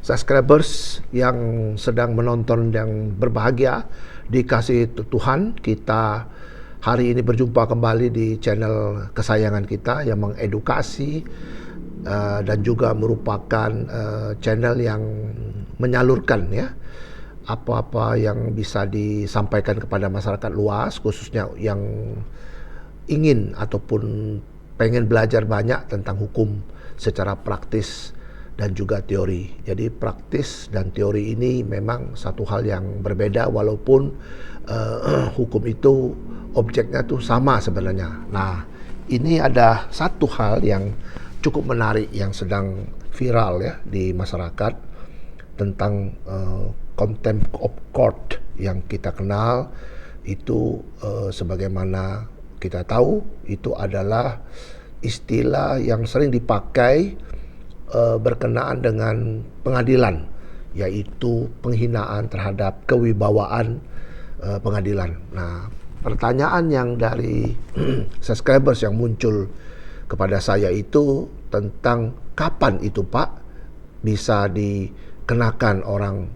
subscribers yang sedang menonton yang berbahagia dikasihi Tuhan, kita hari ini berjumpa kembali di channel kesayangan kita yang mengedukasi dan juga merupakan channel yang menyalurkan ya apa-apa yang bisa disampaikan kepada masyarakat luas, khususnya yang ingin ataupun pengen belajar banyak tentang hukum secara praktis dan juga teori. Jadi praktis dan teori ini memang satu hal yang berbeda, walaupun hukum itu objeknya tuh sama sebenarnya. Nah, ini ada satu hal yang cukup menarik yang sedang viral ya di masyarakat tentang contempt of court yang kita kenal itu, sebagaimana kita tahu itu adalah istilah yang sering dipakai berkenaan dengan pengadilan, yaitu penghinaan terhadap kewibawaan pengadilan. Nah, pertanyaan yang dari subscribers yang muncul kepada saya itu tentang kapan itu Pak bisa dikenakan orang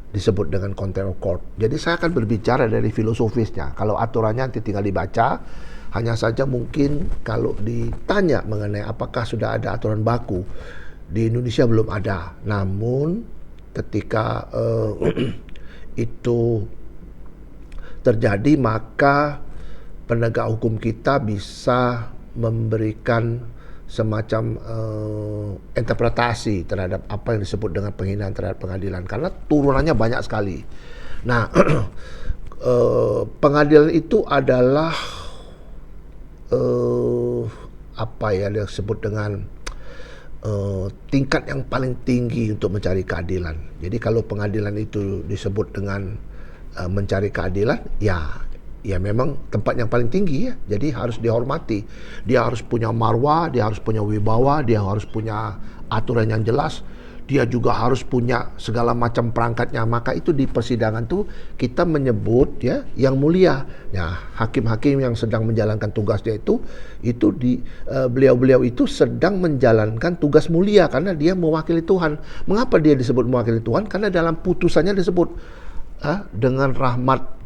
disebut dengan contempt of court. Jadi saya akan berbicara dari filosofisnya. Kalau aturannya nanti tinggal dibaca. Hanya saja mungkin kalau ditanya mengenai apakah sudah ada aturan baku, di Indonesia belum ada. Namun ketika itu terjadi, maka penegak hukum kita bisa memberikan semacam interpretasi terhadap apa yang disebut dengan penghinaan terhadap pengadilan, karena turunannya banyak sekali. Nah, pengadilan itu adalah apa ya disebut dengan tingkat yang paling tinggi untuk mencari keadilan. Jadi kalau pengadilan itu disebut dengan mencari keadilan, ya memang tempat yang paling tinggi ya. Jadi harus dihormati. Dia harus punya marwah, dia harus punya wibawa, dia harus punya aturan yang jelas. Dia juga harus punya segala macam perangkatnya. Maka itu di persidangan tuh kita menyebut ya yang mulia. Nah, hakim-hakim yang sedang menjalankan tugasnya itu beliau-beliau itu sedang menjalankan tugas mulia karena dia mewakili Tuhan. Mengapa dia disebut mewakili Tuhan? Karena dalam putusannya disebut dengan rahmat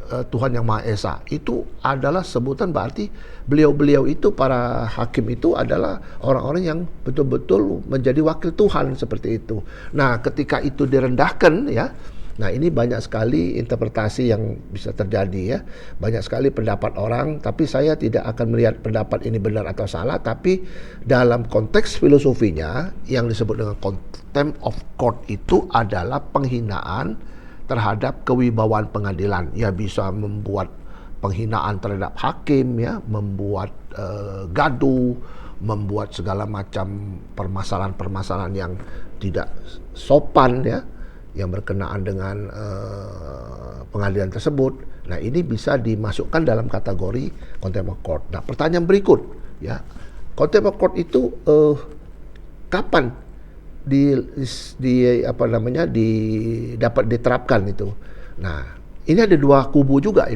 Tuhan Yang Maha Esa. Itu adalah sebutan, berarti beliau-beliau itu, para hakim itu adalah orang-orang yang betul-betul menjadi wakil Tuhan seperti itu. Nah, ketika itu direndahkan ya, nah ini banyak sekali interpretasi yang bisa terjadi ya. Banyak sekali pendapat orang, tapi saya tidak akan melihat pendapat ini benar atau salah, tapi dalam konteks filosofinya yang disebut dengan contempt of court itu adalah penghinaan terhadap kewibawaan pengadilan. Ya, bisa membuat penghinaan terhadap hakim ya, membuat gaduh, membuat segala macam permasalahan-permasalahan yang tidak sopan ya, yang berkenaan dengan pengadilan tersebut. Nah, ini bisa dimasukkan dalam kategori contempt of court. Nah, pertanyaan berikut ya, contempt of court itu kapan dapat diterapkan itu. Nah, ini ada dua kubu juga.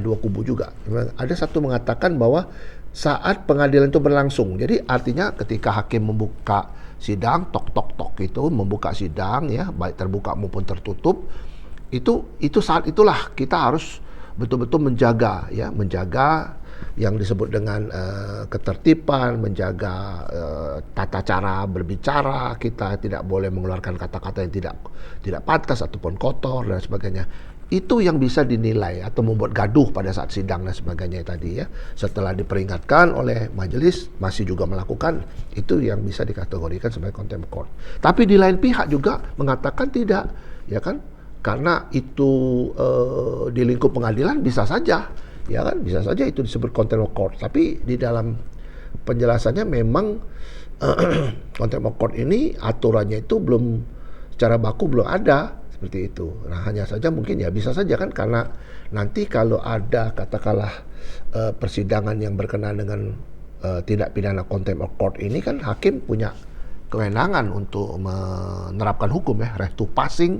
Ada satu mengatakan bahwa saat pengadilan itu berlangsung. Jadi artinya ketika hakim membuka sidang, tok itu membuka sidang ya, baik terbuka maupun tertutup, itu saat itulah kita harus betul-betul menjaga yang disebut dengan ketertiban, menjaga tata cara berbicara, kita tidak boleh mengeluarkan kata-kata yang tidak pantas ataupun kotor dan sebagainya. Itu yang bisa dinilai atau membuat gaduh pada saat sidang dan sebagainya tadi ya. Setelah diperingatkan oleh majelis masih juga melakukan, itu yang bisa dikategorikan sebagai contempt of court. Tapi di lain pihak juga mengatakan tidak, ya kan? Karena itu di lingkup pengadilan bisa saja, ya kan, bisa saja itu disebut contempt of court. Tapi di dalam penjelasannya memang contempt of court ini aturannya itu belum secara baku belum ada seperti itu. Nah, hanya saja mungkin ya bisa saja kan, karena nanti kalau ada katakanlah persidangan yang berkenaan dengan tindak pidana contempt of court ini kan, hakim punya kewenangan untuk menerapkan hukum ya, res to passing,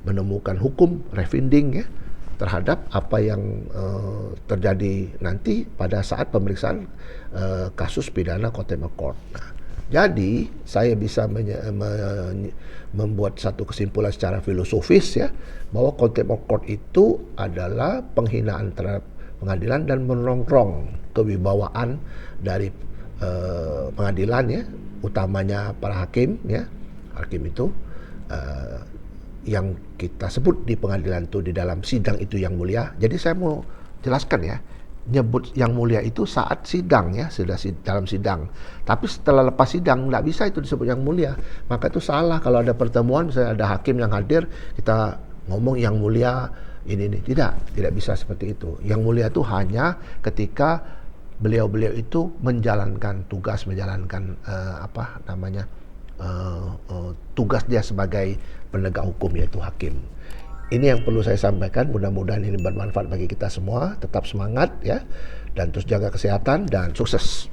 menemukan hukum, refinding ya, terhadap apa yang terjadi nanti pada saat pemeriksaan kasus pidana contempt of court. Nah, Jadi saya bisa membuat satu kesimpulan secara filosofis ya, bahwa contempt of court itu adalah penghinaan terhadap pengadilan dan menongkrong kewibawaan dari pengadilan ya, utamanya para hakim ya. Hakim itu yang kita sebut di pengadilan itu di dalam sidang itu yang mulia. Jadi saya mau jelaskan ya, nyebut yang mulia itu saat sidang ya, sudah dalam sidang. Tapi setelah lepas sidang nggak bisa itu disebut yang mulia. Maka itu salah kalau ada pertemuan misalnya ada hakim yang hadir, kita ngomong yang mulia ini. Tidak bisa seperti itu. Yang mulia itu hanya ketika beliau-beliau itu menjalankan tugas, menjalankan tugas dia sebagai penegak hukum, yaitu hakim. Ini yang perlu saya sampaikan, mudah-mudahan ini bermanfaat bagi kita semua. Tetap semangat ya, dan terus jaga kesehatan dan sukses.